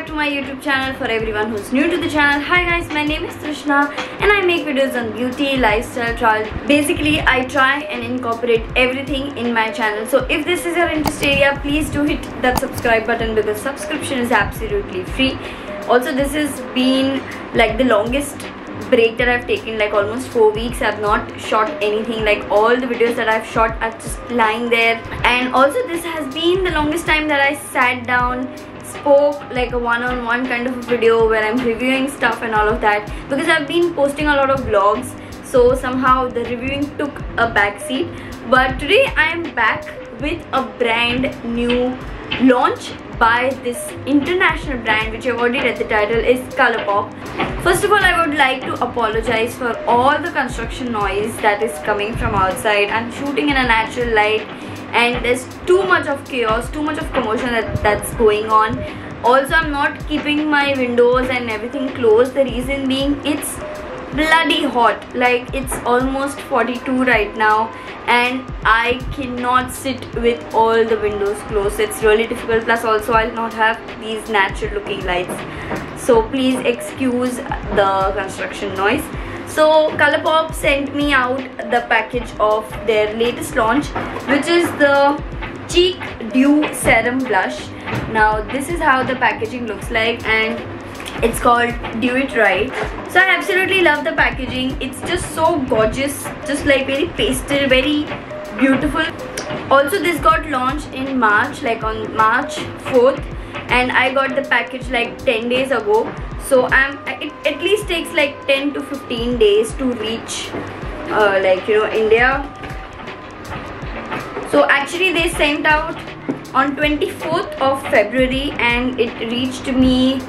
back to my YouTube channel. For everyone who's new to the channel, hi guys, my name is Trishna and I make videos on beauty, lifestyle, travel. Basically, I try and incorporate everything in my channel. So if this is your interest area, please do hit that subscribe button because subscription is absolutely free. Also, this has been like the longest break that I've taken, like almost 4 weeks. I've not shot anything. Like all the videos that I've shot are just lying there. And also this has been the longest time that I sat down, spoke like a one-on-one kind of a video where I'm reviewing stuff and all of that, because I've been posting a lot of vlogs, so somehow the reviewing took a backseat. But today I am back with a brand new launch by this international brand, which I've already read the title, is Colourpop. First of all, I would like to apologize for all the construction noise that is coming from outside. I'm shooting in a natural light and there's too much of chaos, too much of commotion that's going on. Also, I'm not keeping my windows and everything closed. The reason being, it's bloody hot. Like, it's almost 42 right now and I cannot sit with all the windows closed. It's really difficult. Plus also, I'll not have these natural looking lights, so please excuse the construction noise. So Colourpop sent me out the package of their latest launch, which is the Cheek Dew Serum Blush. Now this is how the packaging looks like and it's called Do It Right. So I absolutely love the packaging. It's just so gorgeous, just like very pastel, very beautiful. Also, this got launched in March, like on March 4th, and I got the package like 10 days ago. So it at least takes like 10 to 15 days to reach India. So actually they sent out on 24th of February and it reached me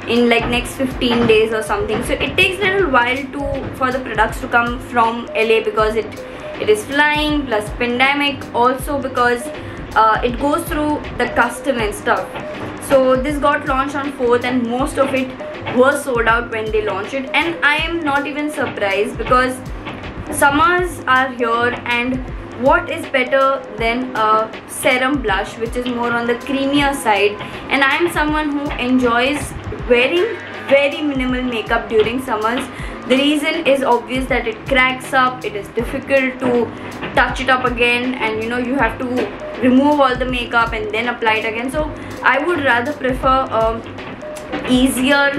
in like next 15 days or something. So it takes a little while for the products to come from LA, because it is flying, plus pandemic, also because it goes through the custom and stuff. So this got launched on 4th and most of it was sold out when they launched it, and I am not even surprised because summers are here, and what is better than a serum blush which is more on the creamier side. And I am someone who enjoys wearing very minimal makeup during summers. The reason is obvious, that it cracks up, it is difficult to touch it up again, and you have to remove all the makeup and then apply it again. So I would rather prefer easier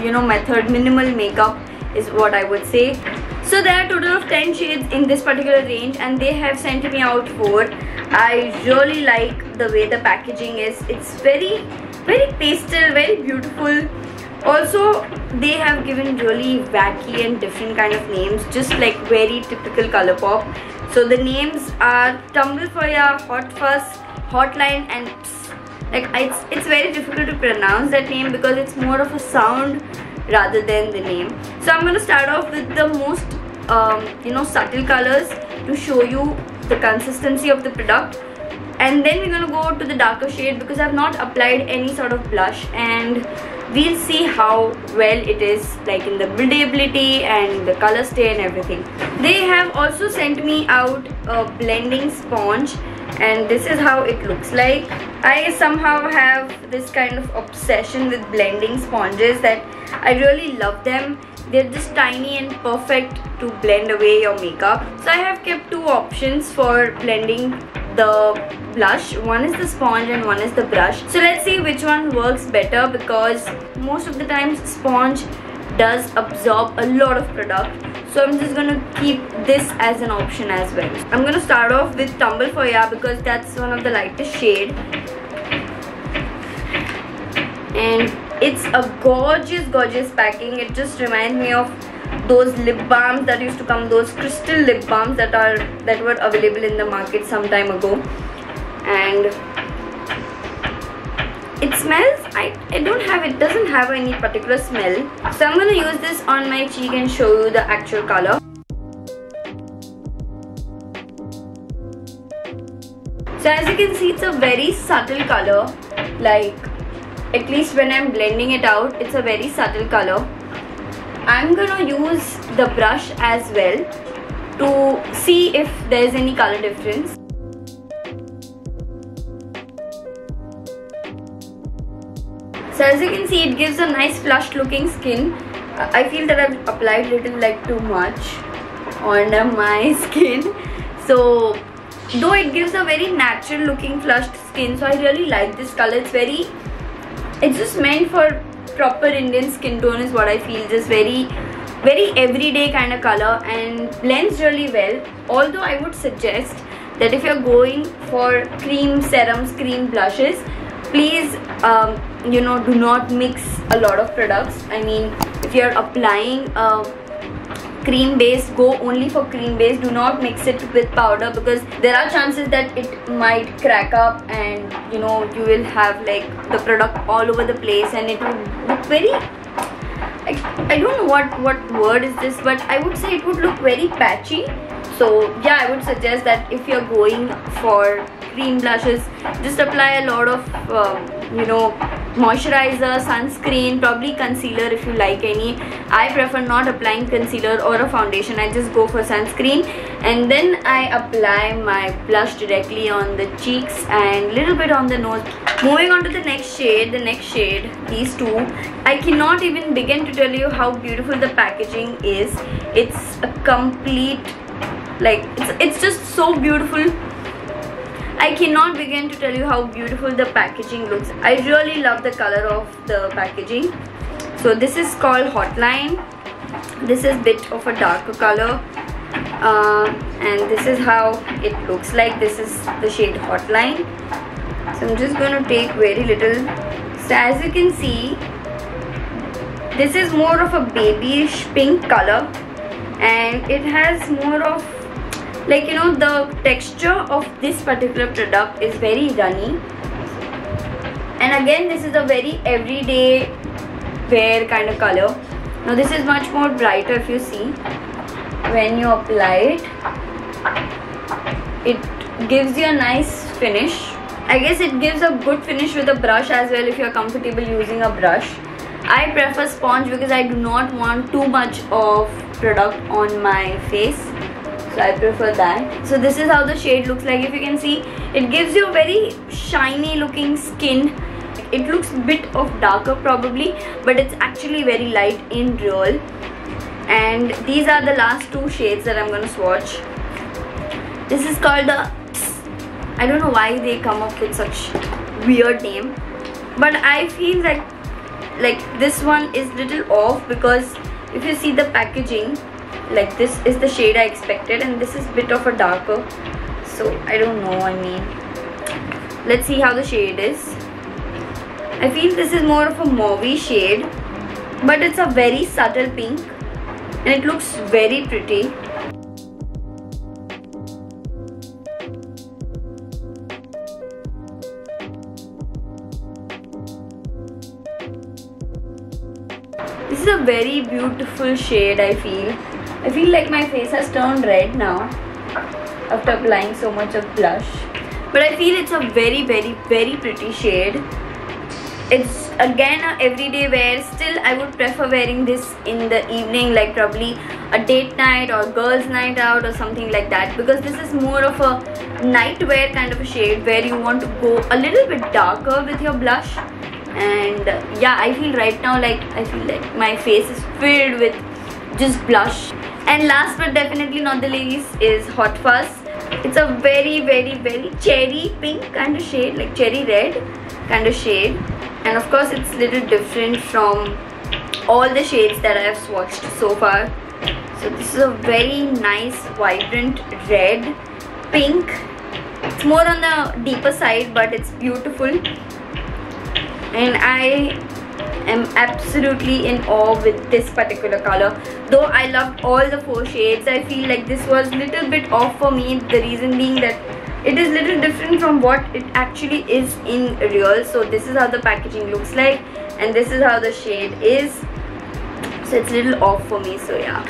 method. Minimal makeup is what I would say. So there are a total of 10 shades in this particular range and they have sent me out 4. I really like the way the packaging is. It's very pastel, very beautiful. Also, they have given really wacky and different kind of names, just like very typical Colourpop. So the names are Tumble for Ya, Hot Fuss, Hotline, and Psst. Like, it's very difficult to pronounce that name because it's more of a sound rather than the name. So I'm going to start off with the most subtle colors to show you the consistency of the product, and then we're going to go to the darker shade because I've not applied any sort of blush, and we'll see how well it is, like in the buildability and the color stay and everything. They have also sent me out a blending sponge, and this is how it looks like. I somehow have this kind of obsession with blending sponges that I really love them. They're just tiny and perfect to blend away your makeup. So I have kept 2 options for blending the blush. One is the sponge and one is the brush. So let's see which one works better, because most of the times sponge does absorb a lot of product. So I'm just gonna keep this as an option as well. I'm gonna start off with Tumble for Ya because that's one of the lightest shade. And it's a gorgeous packing. It just reminds me of those lip balms that used to come, those crystal lip balms that were available in the market some time ago. And it smells, it doesn't have any particular smell. So I'm gonna use this on my cheek and show you the actual color. So as you can see, it's a very subtle color. Like, at least when I'm blending it out, it's a very subtle color. I'm gonna use the brush as well to see if there's any color difference. So as you can see, it gives a nice flushed looking skin. I feel that I've applied little like too much on my skin. So though it gives a very natural looking flushed skin, so I really like this color. It's just meant for proper Indian skin tone is what I feel. Just very everyday kind of color and blends really well. Although I would suggest that if you're going for cream serums, cream blushes, please you know, do not mix a lot of products. I mean, if you're applying cream base, go only for cream base. Do not mix it with powder, because there are chances that it might crack up and you know, you will have like the product all over the place and it will look very, I don't know what word is this, but I would say it would look very patchy. So yeah, I would suggest that if you're going for cream blushes, just apply a lot of you know, moisturizer, sunscreen, probably concealer if you like any. I prefer not applying concealer or a foundation. I just go for sunscreen and then I apply my blush directly on the cheeks and little bit on the nose. Moving on to the next shade, these two, I cannot even begin to tell you how beautiful the packaging is. It's a complete, like, it's just so beautiful. I cannot begin to tell you how beautiful the packaging looks. I really love the color of the packaging. So this is called Hotline. This is a bit of a darker color, and this is how it looks like. This is the shade Hotline. So I'm just going to take very little. So as you can see, this is more of a babyish pink color, and it has more of, like, you know, the texture of this particular product is very runny. And again, this is a very everyday wear kind of color. Now this is much more brighter. If you see, when you apply it, it gives you a nice finish. I guess it gives a good finish with a brush as well if you are comfortable using a brush. I prefer sponge because I do not want too much of product on my face. So I prefer that. So this is how the shade looks like. If you can see, it gives you a very shiny looking skin. It looks a bit of darker probably, but it's actually very light in real. And these are the last two shades that I'm going to swatch. This is called the, I don't know why they come up with such weird name, but I feel like this one is little off, because if you see the packaging, like, this is the shade I expected and this is a bit of a darker. So I don't know, I mean, let's see how the shade is. I feel this is more of a mauvey shade, but it's a very subtle pink and it looks very pretty. This is a very beautiful shade. I feel like my face has turned red now after applying so much of blush, but I feel it's a very pretty shade. It's again a everyday wear. Still, I would prefer wearing this in the evening, like probably a date night or girls night out or something like that, because this is more of a night wear kind of a shade where you want to go a little bit darker with your blush. And yeah, I feel right now like my face is filled with just blush. And last but definitely not the least is Hot Fuzz. It's a very cherry pink kind of shade, like cherry red kind of shade, and of course it's little different from all the shades that I have swatched so far. So this is a very nice vibrant red pink. It's more on the deeper side, but it's beautiful. And I am absolutely in awe with this particular color. Though I loved all the 4 shades, I feel like this was a little bit off for me. The reason being that it is little different from what it actually is in real. So this is how the packaging looks like and this is how the shade is. So it's a little off for me. So yeah,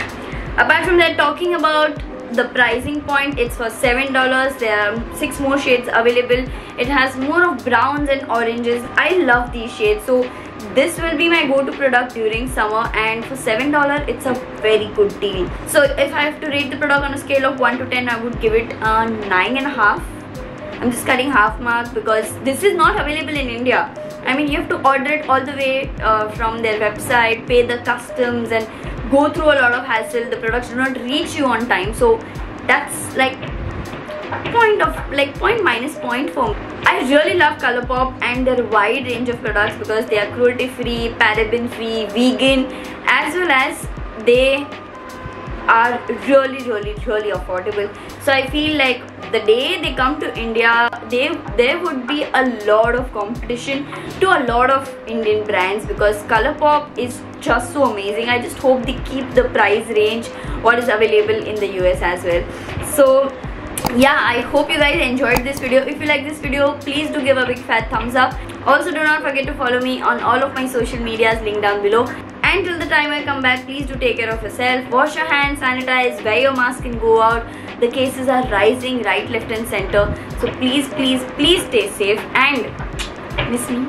apart from that, talking about the pricing point, it's for $7. There are 6 more shades available. It has more of browns and oranges. I love these shades, so this will be my go-to product during summer, and for $7 it's a very good deal. So if I have to rate the product on a scale of 1 to 10, I would give it a 9.5. I'm just cutting half mark because this is not available in India. I mean, you have to order it all the way from their website, pay the customs and go through a lot of hassle. The products do not reach you on time, so that's like point minus point for me. I really love Colourpop and their wide range of products because they are cruelty free, paraben free, vegan, as well as they are really affordable. So I feel like the day they come to India, there would be a lot of competition to a lot of Indian brands because Colourpop is just so amazing. I just hope they keep the price range what is available in the US as well. So yeah, I hope you guys enjoyed this video. If you like this video, please do give a big fat thumbs up. Also, do not forget to follow me on all of my social medias, link down below. And till the time I come back, please do take care of yourself. Wash your hands, sanitize, wear your mask and go out. The cases are rising right, left and center. So please stay safe and miss me.